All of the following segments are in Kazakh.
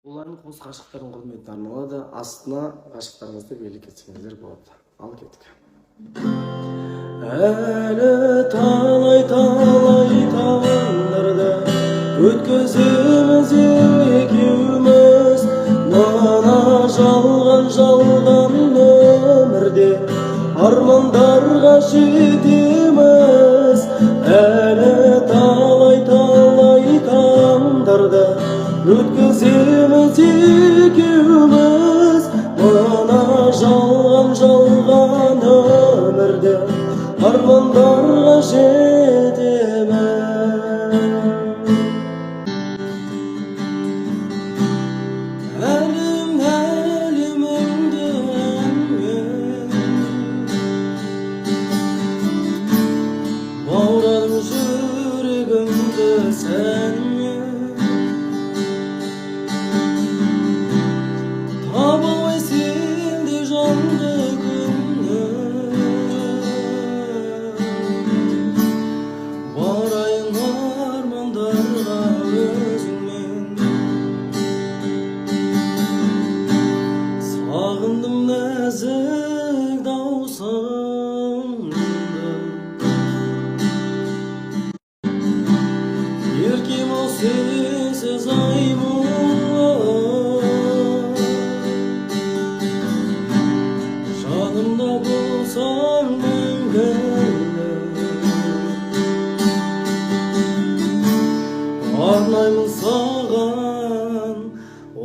Ularning ko'z qashiqlarini hurmatga arnaladi. Aslida qashiqlaringizni bellik etsangizlar bo'ladi. Al ketdik. Әлі талай тағдырды өткіземіз екеуміз, мына жалған өмірде армандарға жетеміз. Әлі талай тағдырды өткіземіз екеуміз, мына жалған өмірде армандарға жетеміз. Әлеміңді баурадым жүрегімді сәнмен, таба алмай сенде жанды күнні, барайын армандарға өзіңмен. Сағындым нәзік даусыңды, еркем ау сенсіз ай мұңлы, жанымда болсаң мәңгілік. Арнаймын саған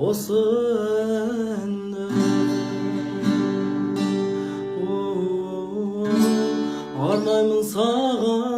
осы әнді, арнаймын саған